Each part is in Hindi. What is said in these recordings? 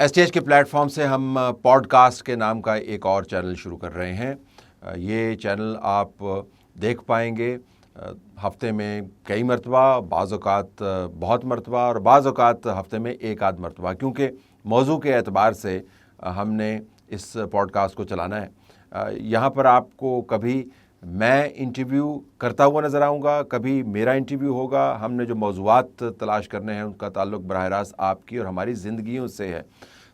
एसटीएच के प्लेटफॉर्म से हम पॉडकास्ट के नाम का एक और चैनल शुरू कर रहे हैं। ये चैनल आप देख पाएंगे हफ्ते में कई मरतबा, बाज़ औक़ात बहुत मरतबा और बाज़ औक़ात हफ्ते में एक आध मरतबा, क्योंकि मौजू के एतबार से हमने इस पॉडकास्ट को चलाना है। यहाँ पर आपको कभी मैं इंटरव्यू करता हुआ नज़र आऊँगा, कभी मेरा इंटरव्यू होगा। हमने जो मौज़ूआत तलाश करने हैं उनका ताल्लुक़ बराह रास्त आपकी और हमारी ज़िंदगियों से है।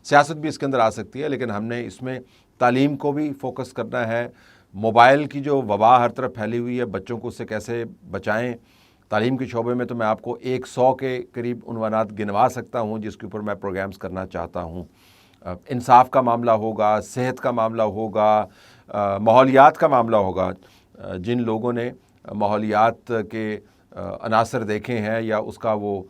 सियासत भी इसके अंदर आ सकती है, लेकिन हमने इसमें तालीम को भी फोकस करना है। मोबाइल की जो वबा हर तरफ फैली हुई है, बच्चों को उससे कैसे बचाएं। तालीम के शोबे में तो मैं आपको 100 के करीब उन्वानात गिनवा सकता हूं जिसके ऊपर मैं प्रोग्राम्स करना चाहता हूं। इंसाफ का मामला होगा, सेहत का मामला होगा, माहौलियात का मामला होगा। जिन लोगों ने माहौलियात के अनासर देखे हैं या उसका वो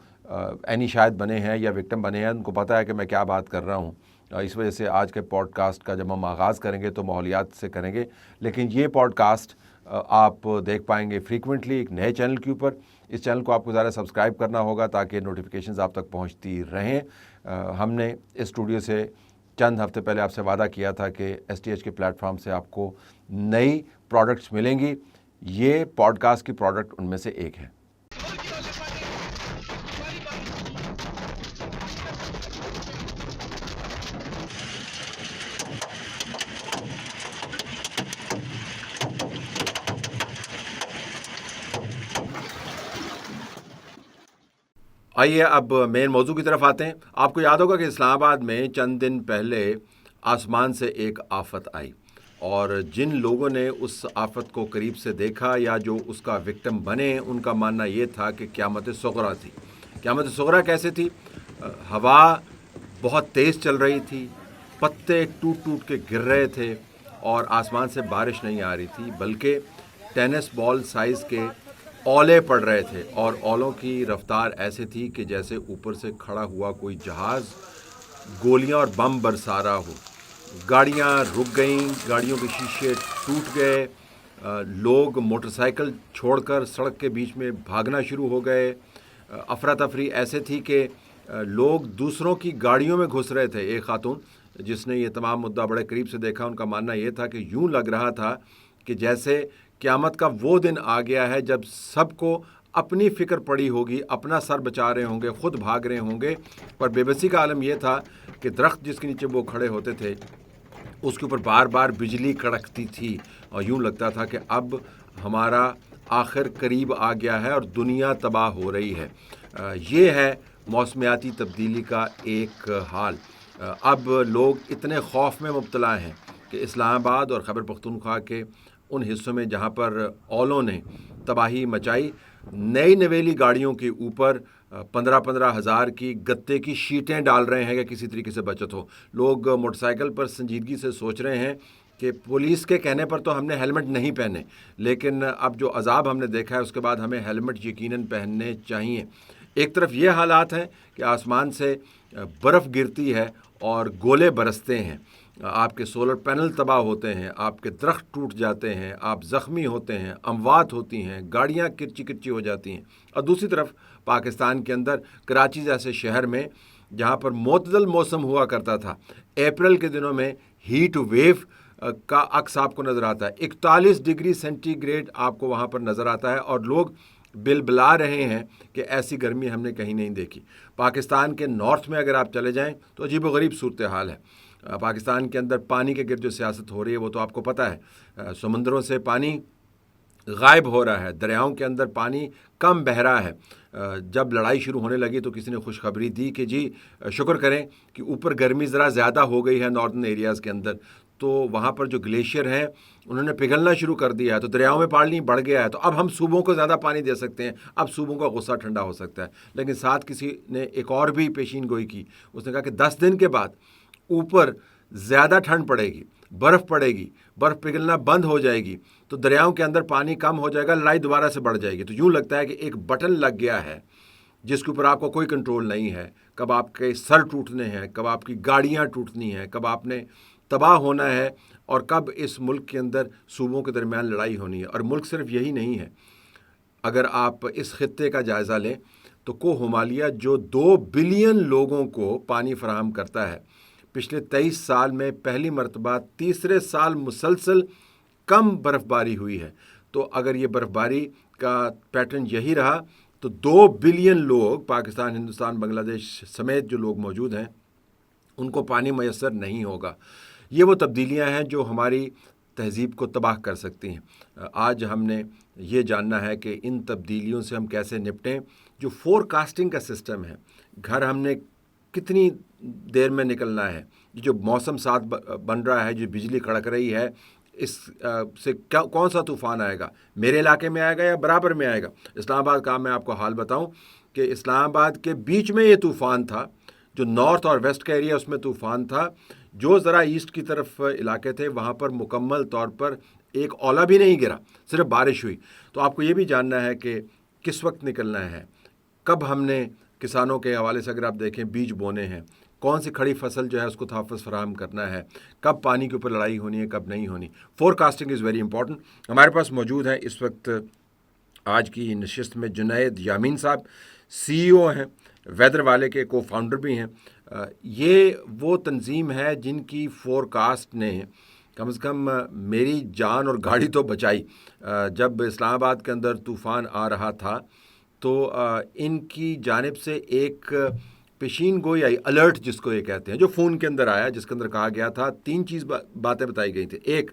एनी शायद बने हैं या विक्टिम बने हैं, उनको पता है कि मैं क्या बात कर रहा हूँ। इस वजह से आज के पॉडकास्ट का जब हम आगाज़ करेंगे तो माहौलियात से करेंगे, लेकिन ये पॉडकास्ट आप देख पाएंगे फ्रीक्वेंटली एक नए चैनल के ऊपर। इस चैनल को आपको ज़्यादा सब्सक्राइब करना होगा ताकि नोटिफिकेशंस आप तक पहुँचती रहें। हमने इस स्टूडियो से चंद हफ्ते पहले आपसे वादा किया था कि एसटीएच के प्लेटफॉर्म से आपको नई प्रोडक्ट्स मिलेंगी। ये पॉडकास्ट की प्रोडक्ट उनमें से एक है। आइए अब मेन मौजू की तरफ आते हैं। आपको याद होगा कि इस्लामाबाद में चंद दिन पहले आसमान से एक आफत आई और जिन लोगों ने उस आफत को करीब से देखा या जो उसका विक्टिम बने, उनका मानना ये था कि क़यामत सुग़रा थी। क़यामत सुग़रा कैसे थी? हवा बहुत तेज़ चल रही थी, पत्ते टूट टूट के गिर रहे थे और आसमान से बारिश नहीं आ रही थी, बल्कि टेनिस बॉल साइज़ के ओले पड़ रहे थे और ओलों की रफ्तार ऐसे थी कि जैसे ऊपर से खड़ा हुआ कोई जहाज़ गोलियां और बम बरसा रहा हो। गाड़ियां रुक गईं, गाड़ियों के शीशे टूट गए, लोग मोटरसाइकिल छोड़कर सड़क के बीच में भागना शुरू हो गए। अफरा तफरी ऐसे थी कि लोग दूसरों की गाड़ियों में घुस रहे थे। एक खातून जिसने ये तमाम मुद्दा बड़े करीब से देखा, उनका मानना ये था कि यूं लग रहा था कि जैसे क़यामत का वो दिन आ गया है जब सबको अपनी फ़िक्र पड़ी होगी, अपना सर बचा रहे होंगे, ख़ुद भाग रहे होंगे। पर बेबसी का आलम यह था कि दरख्त जिसके नीचे वो खड़े होते थे उसके ऊपर बार बार बिजली कड़कती थी और यूं लगता था कि अब हमारा आखिर करीब आ गया है और दुनिया तबाह हो रही है। ये है मौसमियाती तब्दीली का एक हाल। अब लोग इतने खौफ में मुब्तला हैं कि इस्लामाबाद और खैबर पख्तूनख्वा के उन हिस्सों में जहाँ पर ओलों ने तबाही मचाई, नई नवेली गाड़ियों के ऊपर 15-15 हज़ार की गत्ते की शीटें डाल रहे हैं कि किसी तरीके से बचत हो। लोग मोटरसाइकिल पर संजीदगी से सोच रहे हैं कि पुलिस के कहने पर तो हमने हेलमेट नहीं पहने, लेकिन अब जो अजाब हमने देखा है उसके बाद हमें हेलमेट यकीनन पहनने चाहिए। एक तरफ ये हालात हैं कि आसमान से बर्फ़ गिरती है और गोले बरसते हैं, आपके सोलर पैनल तबाह होते हैं, आपके दरख्त टूट जाते हैं, आप ज़ख्मी होते हैं, अमवात होती हैं, गाड़ियाँ किरची किरची हो जाती हैं। और दूसरी तरफ पाकिस्तान के अंदर कराची जैसे शहर में जहाँ पर मोतदल मौसम हुआ करता था, अप्रैल के दिनों में हीट वेव का अक्स आपको नज़र आता है। 41 डिग्री सेंटीग्रेड आपको वहाँ पर नज़र आता है और लोग बिलबिला रहे हैं कि ऐसी गर्मी हमने कहीं नहीं देखी। पाकिस्तान के नॉर्थ में अगर आप चले जाएं तो अजीब-ओ-गरीब सूरत हाल है। पाकिस्तान के अंदर पानी के गिर्द जो सियासत हो रही है वो तो आपको पता है। समुंदरों से पानी गायब हो रहा है, दरियाओं के अंदर पानी कम बह रहा है। जब लड़ाई शुरू होने लगी तो किसी ने खुशखबरी दी कि जी शुक्र करें कि ऊपर गर्मी ज़रा ज़्यादा हो गई है नॉर्दर्न एरियाज़ के अंदर, तो वहाँ पर जो ग्लेशियर हैं उन्होंने पिघलना शुरू कर दिया है, तो दरियाओं में पानी बढ़ गया है, तो अब हम सूबों को ज़्यादा पानी दे सकते हैं, अब सूबों का गुस्सा ठंडा हो सकता है। लेकिन साथ किसी ने एक और भी पेशीन गोई की, उसने कहा कि 10 दिन के बाद ऊपर ज़्यादा ठंड पड़ेगी, बर्फ़ पड़ेगी, बर्फ़ पिघलना बंद हो जाएगी, तो दरियाओं के अंदर पानी कम हो जाएगा, लड़ाई दोबारा से बढ़ जाएगी। तो यूँ लगता है कि एक बटन लग गया है जिसके ऊपर आपको कोई कंट्रोल नहीं है। कब आपके सर टूटने हैं, कब आपकी गाड़ियाँ टूटनी हैं, कब आपने तबाह होना है और कब इस मुल्क के अंदर सूबों के दरमियान लड़ाई होनी है। और मुल्क सिर्फ यही नहीं है, अगर आप इस खित्ते का जायज़ा लें तो कोह हिमालय जो 2 बिलियन लोगों को पानी फराहम करता है, पिछले 23 साल में पहली मर्तबा तीसरे साल मुसलसल कम बर्फ़बारी हुई है। तो अगर ये बर्फ़बारी का पैटर्न यही रहा तो 2 बिलियन लोग, पाकिस्तान, हिंदुस्तान, बांग्लादेश समेत जो लोग मौजूद हैं, उनको पानी मैसर नहीं होगा। ये वो तब्दीलियां हैं जो हमारी तहज़ीब को तबाह कर सकती हैं। आज हमने ये जानना है कि इन तब्दीलियों से हम कैसे निपटें। जो फोरकास्टिंग का सिस्टम है, घर हमने कितनी देर में निकलना है, जो मौसम साथ बन रहा है, जो बिजली कड़क रही है, इस से क्या कौन सा तूफ़ान आएगा, मेरे इलाके में आएगा या बराबर में आएगा। इस्लामाबाद का मैं आपको हाल बताऊं कि इस्लामाबाद के बीच में ये तूफ़ान था, जो नॉर्थ और वेस्ट का एरिया उसमें तूफ़ान था। जो ज़रा ईस्ट की तरफ इलाके थे वहाँ पर मुकम्मल तौर पर एक ओला भी नहीं गिरा, सिर्फ बारिश हुई। तो आपको ये भी जानना है कि किस वक्त निकलना है, कब हमने किसानों के हवाले से अगर आप देखें बीज बोने हैं, कौन सी खड़ी फसल जो है उसको तहफ़्फ़ुज़ फराहम करना है, कब पानी के ऊपर लड़ाई होनी है, कब नहीं होनी। Forecasting is very important. हमारे पास मौजूद है इस वक्त आज की नशिस्त में जुनैद यामीन साहब, CEO हैं, वेदर वाले के को फाउंडर भी हैं। ये वो तंजीम है जिनकी फोरकास्ट ने कम से कम मेरी जान और गाड़ी तो बचाई। जब इस्लामाबाद के अंदर तूफ़ान आ रहा था तो इनकी जानिब से एक पेशीन गोई आई, अलर्ट जिसको ये कहते हैं, जो फ़ोन के अंदर आया, जिसके अंदर कहा गया था 3 चीज़ बातें बताई गई थी। एक,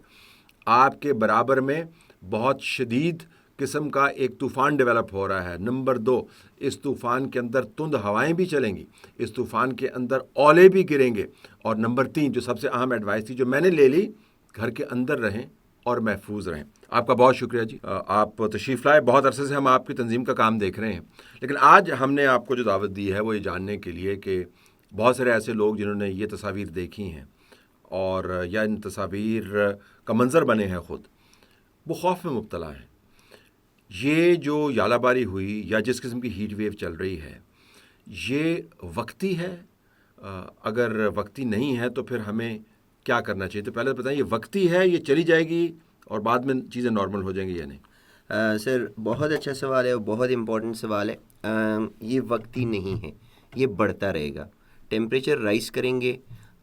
आपके बराबर में बहुत शदीद किस्म का एक तूफ़ान डेवलप हो रहा है। नंबर 2, इस तूफ़ान के अंदर तुंद हवाएं भी चलेंगी, इस तूफ़ान के अंदर ओले भी गिरेंगे। और नंबर 3 जो सबसे अहम एडवाइस थी, जो मैंने ले ली, घर के अंदर रहें और महफूज रहें। आपका बहुत शुक्रिया जी, आप तशरीफ़ लाए। बहुत अरसे से हम आपकी तंजीम का काम देख रहे हैं, लेकिन आज हमने आपको जो दावत दी है वो ये जानने के लिए कि बहुत सारे ऐसे लोग जिन्होंने ये तस्वीर देखी हैं और या इन तस्वीर का मंजर बने हैं ख़ुद, वो खौफ में मुब्तला हैं। ये जो यालाबारी हुई या जिस किस्म की हीट वेव चल रही है, ये वक्ती है? अगर वक्ती नहीं है तो फिर हमें क्या करना चाहिए? तो पहले बताइए, वक्ती है, ये चली जाएगी और बाद में चीज़ें नॉर्मल हो जाएंगी या नहीं? सर बहुत अच्छा सवाल है और बहुत इम्पोर्टेंट सवाल है। ये वक्ती नहीं है, ये बढ़ता रहेगा। टेम्परेचर राइज करेंगे,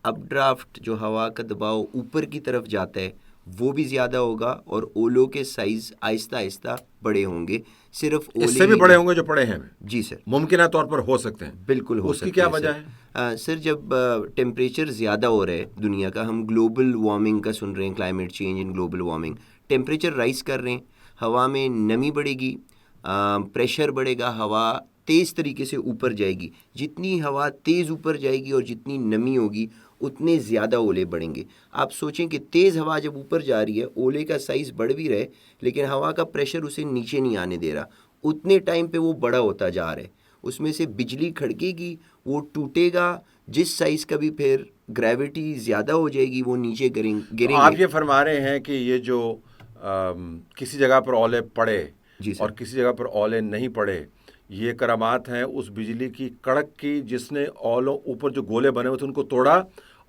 अपड्राफ्ट जो हवा का दबाव ऊपर की तरफ जाता है वो भी ज़्यादा होगा और ओलों के साइज़ आहिस्ता आहिस्ता बड़े होंगे। सिर्फ ओले इससे भी बड़े होंगे जो पड़े हैं? जी सर, मुमकिन तौर पर हो सकते हैं। बिल्कुल हो उसकी सकते क्या हैं वजह सर। है? सर जब टेम्परेचर ज़्यादा हो रहा है दुनिया का, हम ग्लोबल वार्मिंग का सुन रहे हैं, climate change in global warming, temperature rise कर रहे हैं, हवा में नमी बढ़ेगी, प्रेशर बढ़ेगा, हवा तेज़ तरीके से ऊपर जाएगी। जितनी हवा तेज़ ऊपर जाएगी और जितनी नमी होगी उतने ज़्यादा ओले बढ़ेंगे। आप सोचें कि तेज़ हवा जब ऊपर जा रही है, ओले का साइज़ बढ़ भी रहे लेकिन हवा का प्रेशर उसे नीचे नहीं आने दे रहा, उतने टाइम पे वो बड़ा होता जा रहा है, उसमें से बिजली खड़केगी, वो टूटेगा, जिस साइज़ का भी फिर ग्रेविटी ज़्यादा हो जाएगी वो नीचे गिरेंगे। तो आप ये फरमा रहे हैं कि ये जो किसी जगह पर ओले पड़े जी सर, और किसी जगह पर ओले नहीं पड़े, ये करामात हैं उस बिजली की कड़क की जिसने ओलों ऊपर जो गोले बने हुए थे उनको तोड़ा,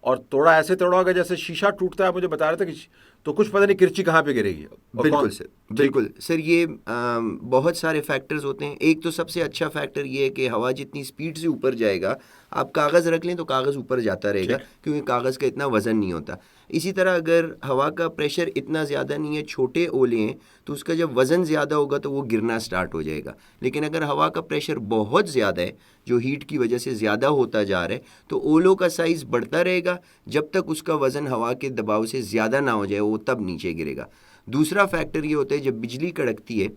और तोड़ा ऐसे तोड़ा होगा जैसे शीशा टूटता है। मुझे बता रहे थे कि तो कुछ पता नहीं किरची कहाँ पे गिरेगी और बिल्कुल कौन। सर, बिल्कुल सर। ये बहुत सारे फैक्टर्स होते हैं। एक तो सबसे अच्छा फैक्टर ये है कि हवा जितनी स्पीड से ऊपर जाएगा, आप कागज़ रख लें तो कागज़ ऊपर जाता रहेगा क्योंकि कागज़ का इतना वज़न नहीं होता। इसी तरह अगर हवा का प्रेशर इतना ज़्यादा नहीं है, छोटे ओले हैं, तो उसका जब वज़न ज़्यादा होगा तो वो गिरना स्टार्ट हो जाएगा। लेकिन अगर हवा का प्रेशर बहुत ज़्यादा है, जो हीट की वजह से ज़्यादा होता जा रहा है, तो ओलों का साइज़ बढ़ता रहेगा जब तक उसका वज़न हवा के दबाव से ज़्यादा ना हो जाए, वो तब नीचे गिरेगा। दूसरा फैक्टर ये होता है, जब बिजली कड़कती है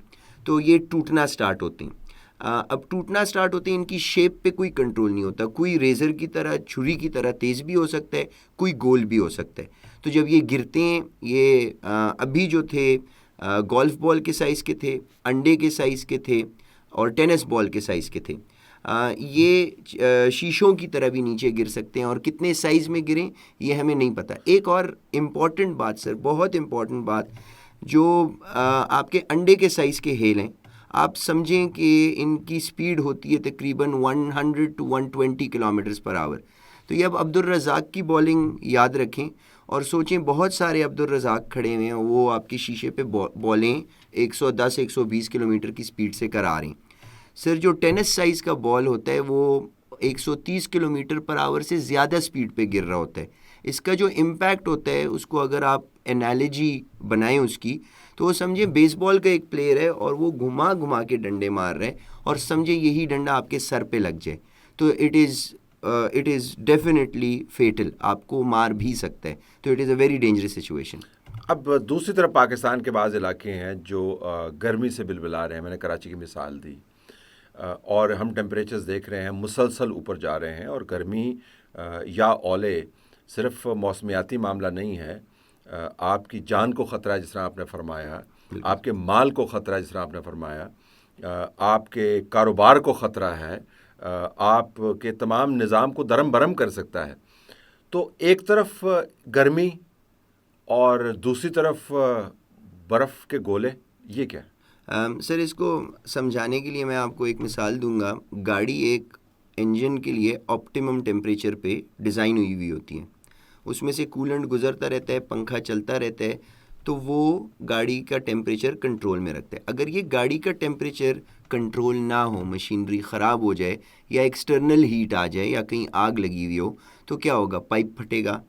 तो ये टूटना स्टार्ट होते हैं। अब टूटना स्टार्ट होते हैं, इनकी शेप पे कोई कंट्रोल नहीं होता, कोई रेज़र की तरह, छुरी की तरह तेज़ भी हो सकता है, कोई गोल भी हो सकता है। तो जब ये गिरते हैं, ये अभी जो थे गोल्फ बॉल के साइज़ के थे, अंडे के साइज़ के थे और टेनिस बॉल के साइज़ के थे। ये शीशों की तरह भी नीचे गिर सकते हैं और कितने साइज़ में गिरें ये हमें नहीं पता। एक और इम्पॉर्टेंट बात सर, बहुत इम्पॉर्टेंट बात, जो आपके अंडे के साइज़ के हेल हैं, आप समझें कि इनकी स्पीड होती है तकरीबन 100 to 120 किलोमीटर पर आवर। तो ये अब अब्दुल रज़ाक की बॉलिंग याद रखें और सोचें, बहुत सारे अब्दुल रज़ाक खड़े हुए हैं, वो आपके शीशे पे बॉलें 110-120 किलोमीटर की स्पीड से करा रहे हैं। सर जो टेनिस साइज़ का बॉल होता है वो 130 किलोमीटर पर आवर से ज़्यादा स्पीड पे गिर रहा होता है। इसका जो इम्पैक्ट होता है उसको अगर आप एनालॉजी बनाएं उसकी, तो वो समझे बेसबॉल का एक प्लेयर है और वो घुमा घुमा के डंडे मार रहे हैं और समझे यही डंडा आपके सर पे लग जाए तो इट इज़ डेफिनेटली फेटल, आपको मार भी सकता है। तो it is a very dangerous situation. अब दूसरी तरफ पाकिस्तान के बाज़ इलाके हैं जो गर्मी से बिलबिला रहे हैं। मैंने कराची की मिसाल दी, और हम टेम्परेचर्स देख रहे हैं मुसलसल ऊपर जा रहे हैं। और गर्मी या ओले सिर्फ मौसमियाती मामला नहीं है, आपकी जान को ख़तरा है जिस तरह आपने फरमाया, आपके माल को ख़तरा है जिस तरह आपने फरमाया, आपके कारोबार को ख़तरा है, आपके तमाम निज़ाम को दरम बरम कर सकता है। तो एक तरफ गर्मी और दूसरी तरफ बर्फ़ के गोले, ये क्या है? सर इसको समझाने के लिए मैं आपको एक मिसाल दूंगा। गाड़ी एक इंजन के लिए ऑप्टिमम टेम्परेचर पे डिज़ाइन हुई होती है, उसमें से कूलेंट गुजरता रहता है, पंखा चलता रहता है, तो वो गाड़ी का टेम्परेचर कंट्रोल में रखता है। अगर ये गाड़ी का टेम्परेचर कंट्रोल ना हो, मशीनरी ख़राब हो जाए या एक्सटर्नल हीट आ जाए या कहीं आग लगी हुई हो, तो क्या होगा? पाइप फटेगा,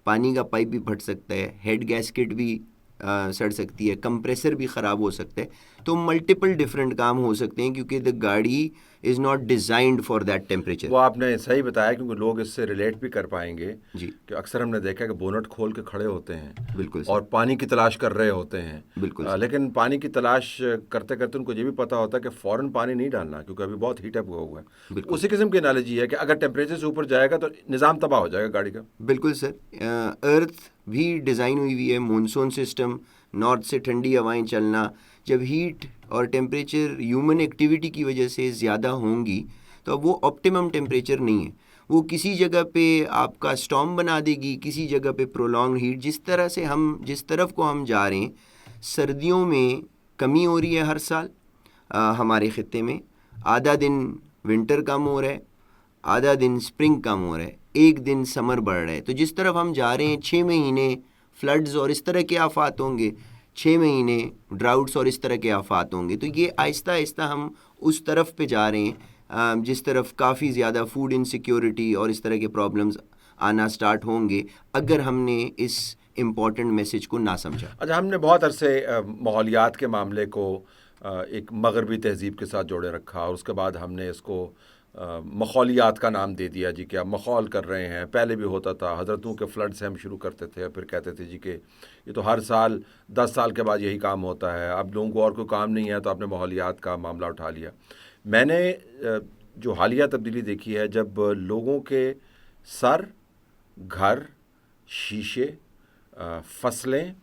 पानी का पाइप भी फट सकता है, हेड गैस्केट भी सड़ सकती है, कंप्रेसर भी ख़राब हो सकता है। तो मल्टीपल डिफरेंट काम हो सकते हैं क्योंकि द गाड़ी is not designed for that temperature. वो आपने सही बताया, क्योंकि लोग इससे रिलेट भी कर पाएंगे जी कि अक्सर हमने देखा है कि बोनट खोल के खड़े होते हैं बिल्कुल और पानी की तलाश कर रहे होते हैं। बिल्कुल लेकिन पानी की तलाश करते करते उनको ये भी पता होता है कि फ़ौरन पानी नहीं डालना, क्योंकि अभी बहुत हीट अप हुआ है। उसी किस्म की एनालॉजी है कि अगर टेम्परेचर से ऊपर जाएगा तो निज़ाम तबाह हो जाएगा गाड़ी का। बिल्कुल सर। अर्थ भी डिज़ाइन हुई है, मानसून सिस्टम, नॉर्थ से ठंडी हवाएं चलना। जब हीट और टेम्परेचर ह्यूमन एक्टिविटी की वजह से ज़्यादा होंगी तो अब वो ऑप्टिमम टेम्परेचर नहीं है। वो किसी जगह पे आपका स्टॉर्म बना देगी, किसी जगह पे प्रोलॉन्ग हीट। जिस तरह से हम जिस तरफ को हम जा रहे हैं, सर्दियों में कमी हो रही है हर साल हमारे ख़ित्ते में। आधा दिन विंटर कम हो रहा है, आधा दिन स्प्रिंग कम हो रहा है, एक दिन समर बढ़ रहा है। तो जिस तरफ हम जा रहे हैं 6 महीने फ्लड्स और इस तरह के आफात होंगे, 6 महीने ड्राउट्स और इस तरह के आफात होंगे। तो ये आहिस्ता आहिस्ता हम उस तरफ पे जा रहे हैं जिस तरफ काफ़ी ज़्यादा फूड इनसिक्योरिटी और इस तरह के प्रॉब्लम्स आना स्टार्ट होंगे अगर हमने इस इम्पॉर्टेंट मैसेज को ना समझा। अच्छा, हमने बहुत अरसे माहौलियात के मामले को एक मगरबी तहज़ीब के साथ जोड़े रखा और उसके बाद हमने इसको मखौलियात का नाम दे दिया जी कि आप मखौल कर रहे हैं। पहले भी होता था, हज़रतों के फ्लड से हम शुरू करते थे, फिर कहते थे जी कि ये तो हर साल 10 साल के बाद यही काम होता है, अब लोगों को और कोई काम नहीं है तो आपने माहौलियात का मामला उठा लिया। मैंने जो हालिया तब्दीली देखी है, जब लोगों के सर, घर, शीशे, फसलें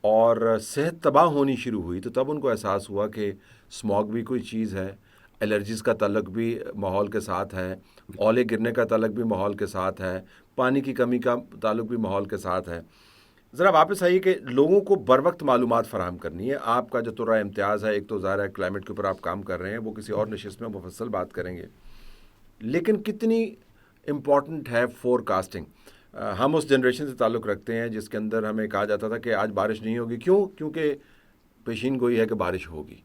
और सेहत तबाह होनी शुरू हुई, तो तब उनको एहसास हुआ कि स्मॉग भी कोई चीज़ है, एलर्जीज़ का ताल्लुक भी माहौल के साथ है, ओले गिरने का ताल्लुक भी माहौल के साथ है, पानी की कमी का ताल्लुक भी माहौल के साथ है। ज़रा वापस आइए कि लोगों को बर वक्त मालूमात फ़राहम करनी है। आपका जो तुर्रा इम्तियाज़ है, एक तो ज़ाहिर है क्लाइमेट के ऊपर आप काम कर रहे हैं, वो किसी और नशिस्त में मुफस्सल बात करेंगे, लेकिन कितनी इम्पॉर्टेंट है फोरकास्टिंग? हम उस जनरेशन से ताल्लुक़ रखते हैं जिसके अंदर हमें कहा जाता था कि आज बारिश नहीं होगी। क्यों? क्योंकि पेशीन गोई है कि बारिश होगी।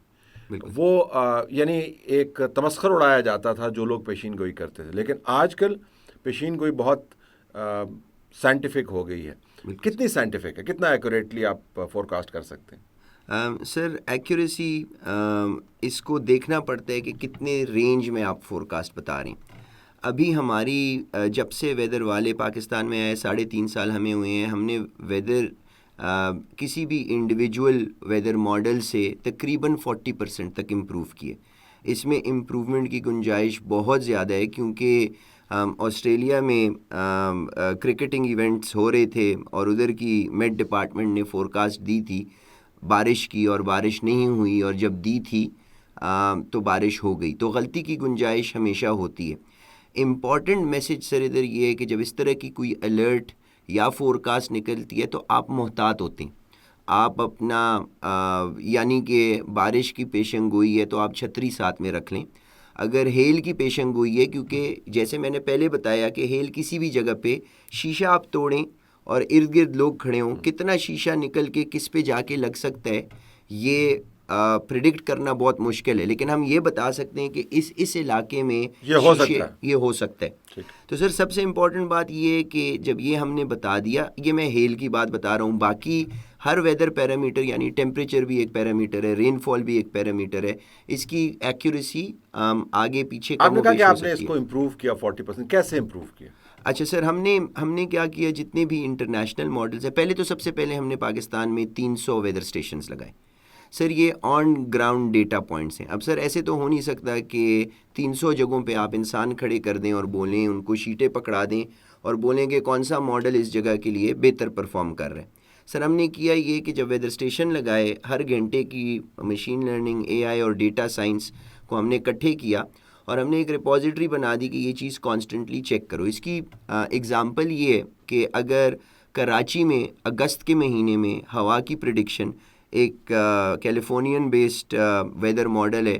वो यानी एक तमस्खर उड़ाया जाता था जो लोग पेशीन गोई करते थे। लेकिन आजकल पेशीन गोई बहुत साइंटिफिक हो गई है। कितनी साइंटिफिक है, कितना एक्यूरेटली आप फोरकास्ट कर सकते हैं? सर एक्यूरेसी इसको देखना पड़ता है कि कितने रेंज में आप फोरकास्ट बता रहे हैं। अभी हमारी जब से वेदर वाले पाकिस्तान में आए 3.5 साल हमें हुए हैं, हमने वेदर किसी भी इंडिविजुअल वेदर मॉडल से तकरीबन 40% तक इम्प्रूव किए। इसमें इम्प्रूवमेंट की गुंजाइश बहुत ज़्यादा है क्योंकि ऑस्ट्रेलिया में क्रिकेटिंग इवेंट्स हो रहे थे और उधर की मेट डिपार्टमेंट ने फोरकास्ट दी थी बारिश की, और बारिश नहीं हुई, और जब दी थी तो बारिश हो गई। तो गलती की गुंजाइश हमेशा होती है। इम्पॉर्टेंट मैसेज सर इधर ये है कि जब इस तरह की कोई अलर्ट या फोरकास्ट निकलती है तो आप मोहतात होते हैं। आप अपना यानी कि बारिश की पेशन गोई है तो आप छतरी साथ में रख लें। अगर हेल की पेशन गोई है, क्योंकि जैसे मैंने पहले बताया कि हेल किसी भी जगह पे शीशा आप तोड़ें और इर्द गिर्द लोग खड़े हों, कितना शीशा निकल के किस पे जाके लग सकता है, ये प्रिडिक्ट करना बहुत मुश्किल है, लेकिन हम ये बता सकते हैं कि इस इलाके में ये हो सकता है। ये हो सकता है। ठीक। तो सर सबसे इम्पोर्टेंट बात ये है कि जब ये हमने बता दिया, ये मैं हेल की बात बता रहा हूँ, बाकी हर वेदर पैरामीटर यानी टेम्परेचर भी एक पैरामीटर है, रेनफॉल भी एक पैरामीटर है, इसकी एक्यूरेसी आगे पीछे कम आपने कहा कि हो आपने सकती इसको है। इम्प्रूव किया 40%, कैसे इम्प्रूव किया? अच्छा सर, हमने क्या किया, जितने भी इंटरनेशनल मॉडल्स हैं, पहले तो सबसे पहले हमने पाकिस्तान में 300 वेदर स्टेशंस लगाए। सर ये ऑन ग्राउंड डेटा पॉइंट्स हैं। अब सर ऐसे तो हो नहीं सकता कि 300 जगहों पे आप इंसान खड़े कर दें और बोलें, उनको शीटें पकड़ा दें और बोलें कि कौन सा मॉडल इस जगह के लिए बेहतर परफॉर्म कर रहा है। सर हमने किया ये कि जब वेदर स्टेशन लगाए, हर घंटे की मशीन लर्निंग, एआई और डेटा साइंस को हमने इकट्ठे किया और हमने एक रिपॉजिटरी बना दी कि ये चीज़ कॉन्स्टेंटली चेक करो। इसकी एग्ज़ाम्पल ये है कि अगर कराची में अगस्त के महीने में हवा की प्रिडिक्शन, एक कैलिफोर्नियन बेस्ड वेदर मॉडल है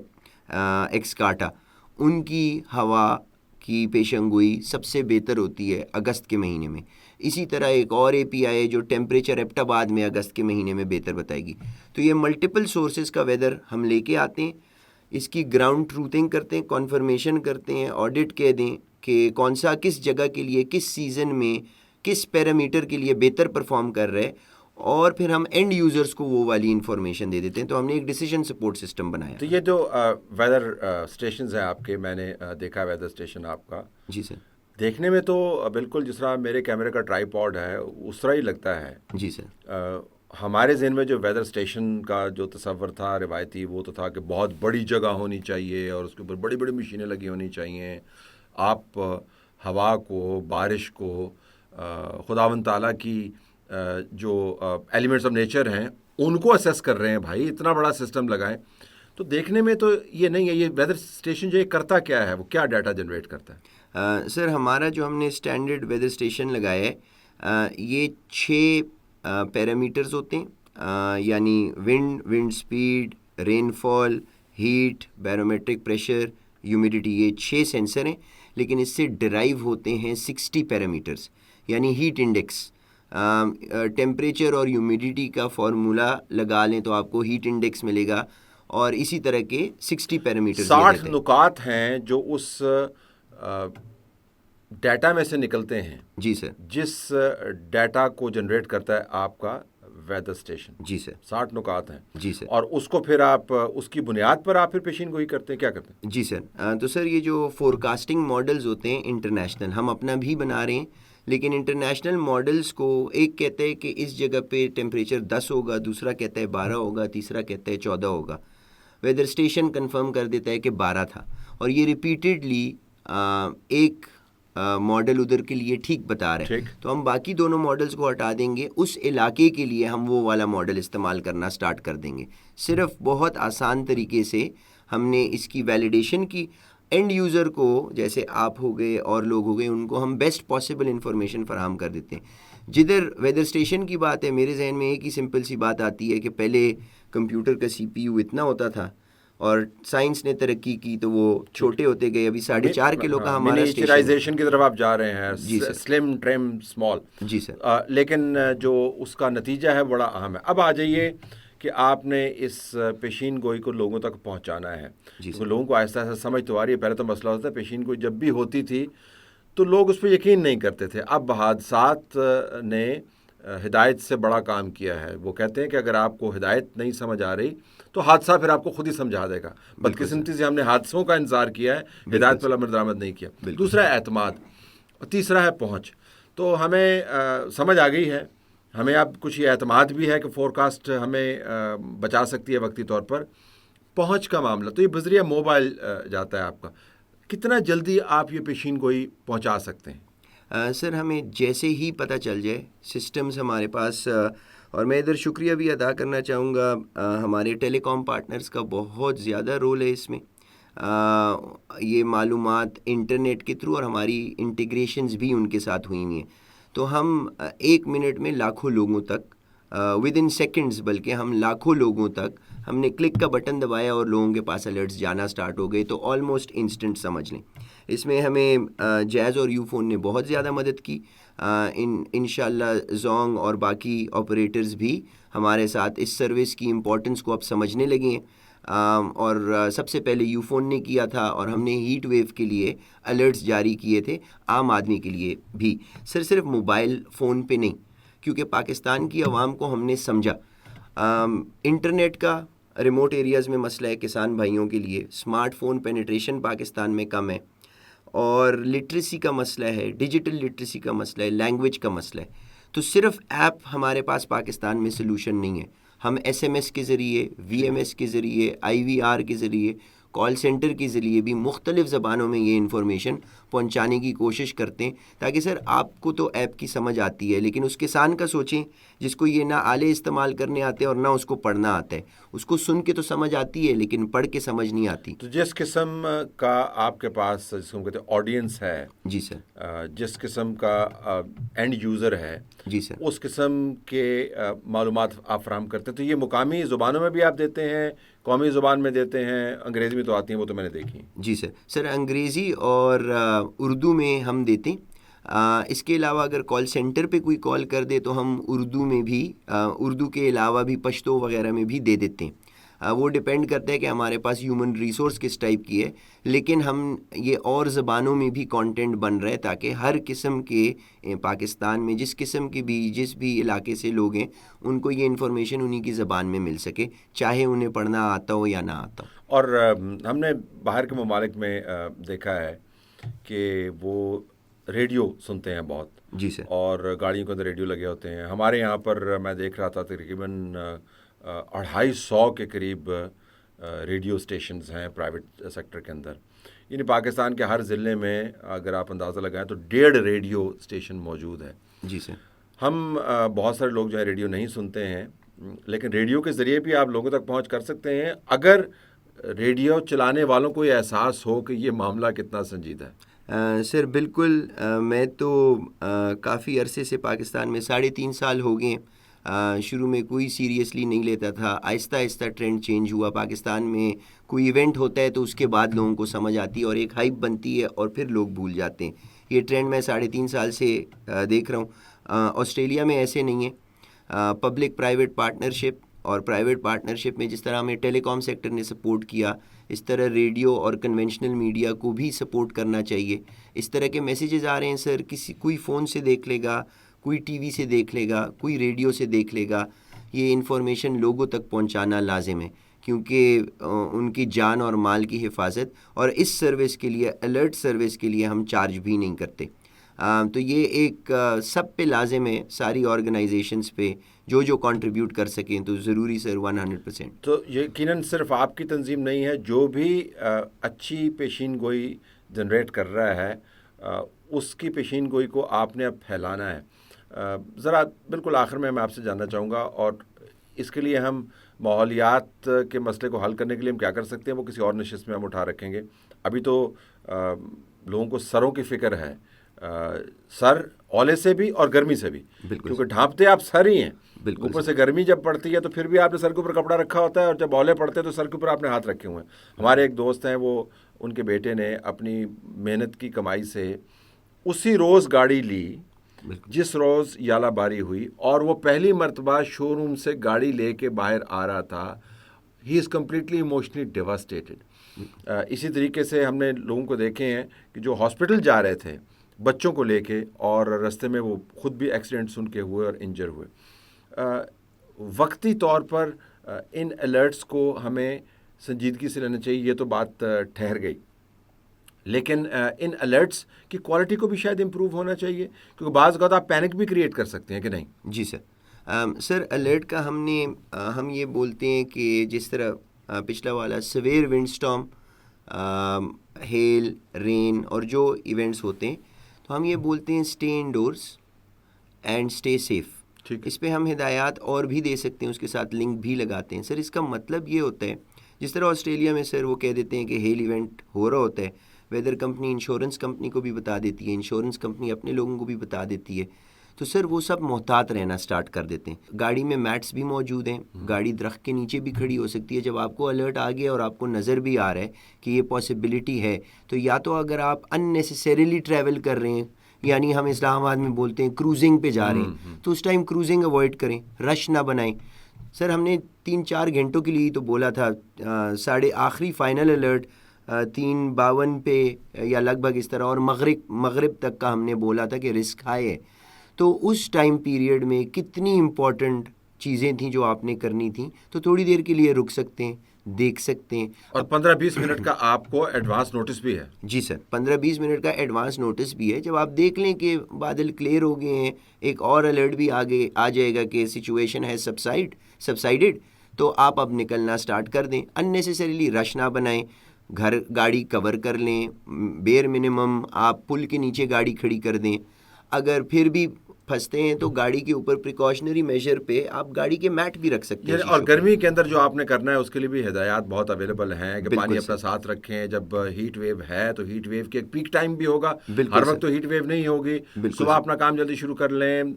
एक्सकाटा, उनकी हवा की पेशंगोई सबसे बेहतर होती है अगस्त के महीने में। इसी तरह एक और एपीआई है जो टेम्परेचर एप्टाबाद में अगस्त के महीने में बेहतर बताएगी। तो ये मल्टीपल सोर्सेज का वेदर हम लेके आते हैं, इसकी ग्राउंड ट्रूथिंग करते हैं, कॉन्फर्मेशन करते हैं, ऑडिट कह दें कि कौन सा किस जगह के लिए, किस सीज़न में, किस पैरामीटर के लिए बेहतर परफॉर्म कर रहा है, और फिर हम एंड यूज़र्स को वो वाली इन्फॉर्मेशन दे देते हैं। तो हमने एक डिसीजन सपोर्ट सिस्टम बनाया। तो ये जो वेदर स्टेशंस हैं आपके, मैंने देखा वेदर स्टेशन आपका। जी सर। देखने में तो बिल्कुल जिस तरह मेरे कैमरे का ट्राईपॉड है उस तरह ही लगता है। जी सर। हमारे ज़हन में जो वेदर स्टेशन का जो तस्वर था रिवायती, वो तो था कि बहुत बड़ी जगह होनी चाहिए और उसके ऊपर बड़ी बड़ी मशीनें लगी होनी चाहिए। आप हवा को, बारिश को, खुदावंद ताला की जो एलिमेंट्स ऑफ नेचर हैं उनको असेस कर रहे हैं। भाई इतना बड़ा सिस्टम लगाएं। तो देखने में तो ये नहीं है। ये वेदर स्टेशन जो ये करता क्या है, वो क्या डाटा जनरेट करता है? सर हमारा जो हमने स्टैंडर्ड वेदर स्टेशन लगाया है, ये 6 पैरामीटर्स होते हैं, यानी wind speed, rainfall, heat, barometric pressure, humidity, ये 6 सेंसर हैं। लेकिन इससे डिराइव होते हैं 60 पैरामीटर्स, यानी हीट इंडेक्स, टेम्परेचर और ह्यूमिडिटी का फॉर्मूला लगा लें तो आपको हीट इंडेक्स मिलेगा, और इसी तरह के 60 पैरामीटर्स। 60 नुकात हैं जो उस डाटा में से निकलते हैं। जी सर। जिस डाटा को जनरेट करता है आपका वेदर स्टेशन। जी सर। 60 नुकात हैं। जी सर। और उसको फिर आप उसकी बुनियाद पर आप फिर पेशीन गोई करते हैं, क्या करते हैं? जी सर। तो सर ये जो फोरकास्टिंग मॉडल्स होते हैं इंटरनेशनल, हम अपना भी बना रहे हैं, लेकिन इंटरनेशनल मॉडल्स को एक कहते हैं कि इस जगह पे टेम्परेचर 10 होगा, दूसरा कहता है 12 होगा, तीसरा कहता है 14 होगा। वेदर स्टेशन कंफर्म कर देता है कि 12 था, और ये रिपीटेडली एक मॉडल उधर के लिए ठीक बता रहे हैं। तो हम बाकी दोनों मॉडल्स को हटा देंगे, उस इलाके के लिए हम वो वाला मॉडल इस्तेमाल करना स्टार्ट कर देंगे। सिर्फ बहुत आसान तरीके से हमने इसकी वैलिडेशन की। एंड यूज़र को, जैसे आप हो गए और लोग हो गए, उनको हम बेस्ट पॉसिबल इन्फॉर्मेशन फराहम कर देते हैं। जिधर वेदर स्टेशन की बात है, मेरे जहन में एक ही सिंपल सी बात आती है कि पहले कंप्यूटर का CPU इतना होता था और साइंस ने तरक्की की तो वो छोटे होते गए। अभी 4.5 किलो का हमारा मिनिएचराइजेशन की तरफ आप जा रहे हैं, स्लिम, ट्रिम, स्मॉल। जी सर। लेकिन जो उसका नतीजा है बड़ा अहम है। अब आ जाइए कि आपने इस पेशीन गोई को लोगों तक पहुंचाना है। तो लोगों को आहिस्ता आहिस्ता समझ तो आ रही है। पहले तो मसला होता है, पेशीन गोई जब भी होती थी तो लोग उस पर यकीन नहीं करते थे। अब हादसात ने हिदायत से बड़ा काम किया है। वो कहते हैं कि अगर आपको हिदायत नहीं समझ आ रही तो हादसा फिर आपको खुद ही समझा देगा। बदकिस्मती से हमने हादसों का इंतजार किया है, हिदायत पर अमल दरामद नहीं किया। दूसरा है एतमाद, और तीसरा है पहुँच। तो हमें समझ आ गई है, हमें अब कुछ ये एतमाद भी है कि फोरकास्ट हमें बचा सकती है वक्ती तौर पर। पहुँच का मामला तो ये बजरिया मोबाइल जाता है आपका, कितना जल्दी आप ये पेशीन गोई पहुँचा सकते हैं? सर हमें जैसे ही पता चल जाए, सिस्टम्स हमारे पास, और मैं इधर शुक्रिया भी अदा करना चाहूँगा, हमारे टेलीकॉम पार्टनर्स का बहुत ज़्यादा रोल है इसमें। ये मालूमात इंटरनेट के थ्रू और हमारी इंटीग्रेशंस भी उनके साथ हुई हुई हैं। तो हम 1 मिनट में लाखों लोगों तक, विद इन सेकेंड्स बल्कि, हम लाखों लोगों तक, हमने क्लिक का बटन दबाया और लोगों के पास अलर्ट्स जाना स्टार्ट हो गए। तो ऑलमोस्ट इंस्टेंट समझ लें। इसमें हमें जैज़ और यूफोन ने बहुत ज़्यादा मदद की। इंशाल्लाह जोंग और बाकी ऑपरेटर्स भी हमारे साथ इस सर्विस की इम्पोर्टेंस को अब समझने लगे हैं। और सबसे पहले यूफोन ने किया था और हमने हीट वेव के लिए अलर्ट्स जारी किए थे आम आदमी के लिए भी, सर सिर्फ मोबाइल फ़ोन पे नहीं, क्योंकि पाकिस्तान की आवाम को हमने समझा। इंटरनेट का रिमोट एरियाज़ में मसला है किसान भाइयों के लिए, स्मार्टफोन पेनिट्रेशन पाकिस्तान में कम है, और लिटरेसी का मसला है, डिजिटल लिटरेसी का मसला है, लैंग्वेज का मसला है। तो सिर्फ ऐप हमारे पास पाकिस्तान में सलूशन नहीं है। हम SMS के ज़रिए, VMS के ज़रिए, IVR के ज़रिए, कॉल सेंटर के ज़रिए भी मुख्तलिफ़ ज़बानों में ये इन्फॉर्मेशन पहुंचाने की कोशिश करते हैं, ताकि सर आपको तो ऐप की समझ आती है, लेकिन उस किसान का सोचें जिसको ये ना आले इस्तेमाल करने आते और ना उसको पढ़ना आता है। उसको सुन के तो समझ आती है लेकिन पढ़ के समझ नहीं आती। तो जिस किस्म का आपके पास जिसको कहते हैं ऑडियंस है, जी सर, जिस किस्म का एंड यूज़र है, जी सर, उस किस्म के मालूमात आप फराहम करते हैं, तो ये मुकामी ज़ुबानों में भी आप देते हैं, कौमी ज़ुबान में देते हैं, अंग्रेज़ी में तो आती हैं, वो तो मैंने देखी। जी सर, सर अंग्रेज़ी और उर्दू में हम देते हैं। इसके अलावा अगर कॉल सेंटर पे कोई कॉल कर दे तो हम उर्दू में भी, उर्दू के अलावा भी पश्तो वगैरह में भी दे देते हैं। वो डिपेंड करता है कि हमारे पास ह्यूमन रिसोर्स किस टाइप की है, लेकिन हम ये और ज़बानों में भी कंटेंट बन रहा है ताकि हर किस्म के पाकिस्तान में जिस किस्म के भी जिस भी इलाके से लोग हैं उनको ये इन्फॉर्मेशन उन्हीं की ज़बान में मिल सके, चाहे उन्हें पढ़ना आता हो या ना आता हो। और हमने बाहर के ममालिक में देखा है कि वो रेडियो सुनते हैं बहुत। जी सर, और गाड़ियों के अंदर रेडियो लगे होते हैं। हमारे यहाँ पर मैं देख रहा था तकरीबन 250 के करीब रेडियो स्टेशंस हैं प्राइवेट सेक्टर के अंदर। यानी पाकिस्तान के हर ज़िले में अगर आप अंदाज़ा लगाएं तो 1.5 रेडियो स्टेशन मौजूद है। जी सर, हम बहुत सारे लोग जो है रेडियो नहीं सुनते हैं, लेकिन रेडियो के ज़रिए भी आप लोगों तक पहुंच कर सकते हैं अगर रेडियो चलाने वालों को ये एहसास हो कि ये मामला कितना संजीदा है। सर बिल्कुल, मैं तो काफ़ी अरसे से पाकिस्तान में 3.5 साल हो गए। शुरू में कोई सीरियसली नहीं लेता था, आहिस्ता आहिस्ता ट्रेंड चेंज हुआ। पाकिस्तान में कोई इवेंट होता है तो उसके बाद लोगों को समझ आती है और एक हाइप बनती है और फिर लोग भूल जाते हैं। ये ट्रेंड मैं 3.5 साल से देख रहा हूँ। ऑस्ट्रेलिया में ऐसे नहीं है। पब्लिक प्राइवेट पार्टनरशिप, और प्राइवेट पार्टनरशिप में जिस तरह हमें टेलीकॉम सेक्टर ने सपोर्ट किया, इस तरह रेडियो और कन्वेंशनल मीडिया को भी सपोर्ट करना चाहिए। इस तरह के मैसेजेस आ रहे हैं सर, कोई फ़ोन से देख लेगा, कोई टीवी से देख लेगा, कोई रेडियो से देख लेगा। ये इन्फॉर्मेशन लोगों तक पहुंचाना लाजिम है, क्योंकि उनकी जान और माल की हिफाजत, और इस सर्विस के लिए, अलर्ट सर्विस के लिए हम चार्ज भी नहीं करते। तो ये एक सब पे लाजिम है, सारी ऑर्गेनाइजेशंस पे जो कंट्रीब्यूट कर सकें तो ज़रूरी सर 100%। तो यकीनन सिर्फ आपकी तंजीम नहीं है, जो भी अच्छी पेशीन गोई जनरेट कर रहा है उसकी पेशीन गोई को आपने अब फैलाना है। ज़रा बिल्कुल आखिर में मैं आपसे जानना चाहूँगा, और इसके लिए हम माहौलियात के मसले को हल करने के लिए हम क्या कर सकते हैं वो किसी और नशिस्त में हम उठा रखेंगे। अभी तो लोगों को सरों की फ़िक्र है, सर ओले से भी और गर्मी से भी, क्योंकि ढांपते आप सर ही हैं। ऊपर से गर्मी जब पड़ती है तो फिर भी आपने सर के ऊपर कपड़ा रखा होता है, और जब ओले पड़ते हैं तो सर के ऊपर आपने हाथ रखे हुए हैं। हमारे एक दोस्त हैं, वो उनके बेटे ने अपनी मेहनत की कमाई से उसी रोज़ गाड़ी ली जिस रोज़ यालाबारी हुई, और वो पहली मर्तबा शोरूम से गाड़ी लेके बाहर आ रहा था। He is completely emotionally devastated. इसी तरीके से हमने लोगों को देखे हैं कि जो हॉस्पिटल जा रहे थे बच्चों को लेके, और रास्ते में वो खुद भी एक्सीडेंट सुन के हुए और इंजर हुए। वक्ती तौर पर इन अलर्ट्स को हमें संजीदगी से लेना चाहिए, ये तो बात ठहर गई, लेकिन इन अलर्ट्स की क्वालिटी को भी शायद इम्प्रूव होना चाहिए, क्योंकि बाज़ वक़्त आप पैनिक भी क्रिएट कर सकते हैं कि नहीं। जी सर, सर अलर्ट का हम ये बोलते हैं कि जिस तरह पिछला वाला severe wind storm, hello, rain और जो इवेंट्स होते हैं, तो हम ये बोलते हैं stay endorse and stay safe. इस पे हम हिदायत और भी दे सकते हैं, उसके साथ लिंक भी लगाते हैं। सर इसका मतलब ये होता है, जिस तरह ऑस्ट्रेलिया में सर वो कह देते हैं कि हेल इवेंट हो रहा होता है, वेदर कंपनी इंश्योरेंस कंपनी को भी बता देती है, इंश्योरेंस कंपनी अपने लोगों को भी बता देती है, तो सर वो सब मोहतात रहना स्टार्ट कर देते हैं। गाड़ी में मैट्स भी मौजूद हैं, गाड़ी दरख्त के नीचे भी खड़ी हो सकती है। जब आपको अलर्ट आ गया और आपको नज़र भी आ रहा है कि ये पॉसिबिलिटी है, तो या तो अगर आप अननेसेसरीली ट्रैवल कर रहे हैं, यानी हम इस्लामाबाद में बोलते हैं क्रूजिंग पे जा रहे हैं, तो उस टाइम क्रूजिंग अवॉइड करें, रश ना बनाएं। सर हमने 3-4 घंटों के लिए तो बोला था, साढ़े आखिरी फाइनल अलर्ट 3:52 पे या लगभग इस तरह, और मगरिब तक का हमने बोला था कि रिस्क हाई है। तो उस टाइम पीरियड में कितनी इम्पॉर्टेंट चीज़ें थी जो आपने करनी थी, तो थोड़ी देर के लिए रुक सकते हैं, देख सकते हैं। और 15-20 मिनट का आपको एडवांस नोटिस भी है। जी सर, 15-20 मिनट का एडवांस नोटिस भी है। जब आप देख लें कि बादल क्लियर हो गए हैं, एक और अलर्ट भी आगे आ जाएगा कि सिचुएशन है सबसाइडेड, तो आप अब निकलना स्टार्ट कर दें। अननेसेसरीली रश ना बनाएं, घर गाड़ी कवर कर लें, बेयर मिनिमम आप पुल के नीचे गाड़ी खड़ी कर दें। अगर फिर भी फंसते हैं तो गाड़ी के ऊपर प्रिकॉशनरी मेजर पे आप गाड़ी के मैट भी रख सकते हैं। और गर्मी के अंदर जो आपने करना है उसके लिए भी हिदायत बहुत अवेलेबल हैं कि पानी अपना साथ रखें। जब हीट वेव है तो हीट वेव के एक पीक टाइम भी होगा, हर वक्त तो हीट वेव नहीं होगी। सुबह अपना काम जल्दी शुरू कर लें,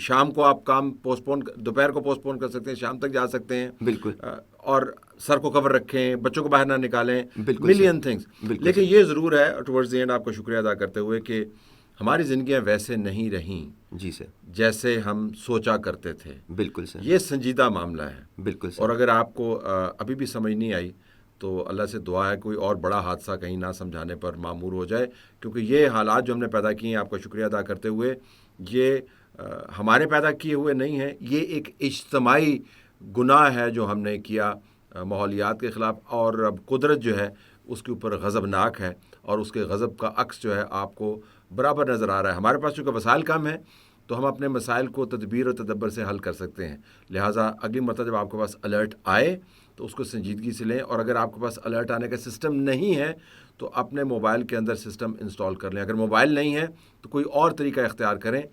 शाम को आप काम दोपहर को पोस्टपोन कर सकते हैं, शाम तक जा सकते हैं। बिल्कुल। और सर को कवर रखें, बच्चों को बाहर ना निकालें, मिलियन थिंग्स। लेकिन ये ज़रूर है, टुवर्ड्स द एंड आपको शुक्रिया अदा करते हुए, कि हमारी ज़िंदगियाँ वैसे नहीं रहीं जी सर जैसे हम सोचा करते थे। बिल्कुल सर, ये संजीदा मामला है। बिल्कुल सर। और अगर आपको अभी भी समझ नहीं आई तो अल्लाह से दुआ है कोई और बड़ा हादसा कहीं ना समझाने पर मामूर हो जाए, क्योंकि ये हालात जो हमने पैदा किए हैं, आपका शुक्रिया अदा करते हुए, ये हमारे पैदा किए हुए नहीं हैं। ये एक इज्तमाई गुनाह है जो हमने किया माहौलियात के ख़िलाफ़, और अब कुदरत जो है उसके ऊपर गज़बनाक है, और उसके गज़ब का अक्स जो है आपको बराबर नज़र आ रहा है। हमारे पास चूँकि वसाइल कम है तो हम अपने मसाइल को तदबीर और तदब्बर से हल कर सकते हैं। लिहाजा अगली मरतबा जब आपके पास अलर्ट आए तो उसको संजीदगी से लें, और अगर आपके पास अलर्ट आने का सिस्टम नहीं है तो अपने मोबाइल के अंदर सिस्टम इंस्टॉल कर लें। अगर मोबाइल नहीं है तो कोई और तरीका इख्तियार करें,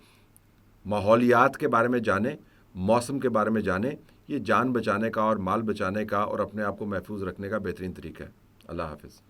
माहौलियात के बारे में जानें, मौसम के बारे में जानें। ये जान बचाने का और माल बचाने का और अपने आप को महफूज रखने का बेहतरीन तरीका है। अल्लाह हाफ़िज़।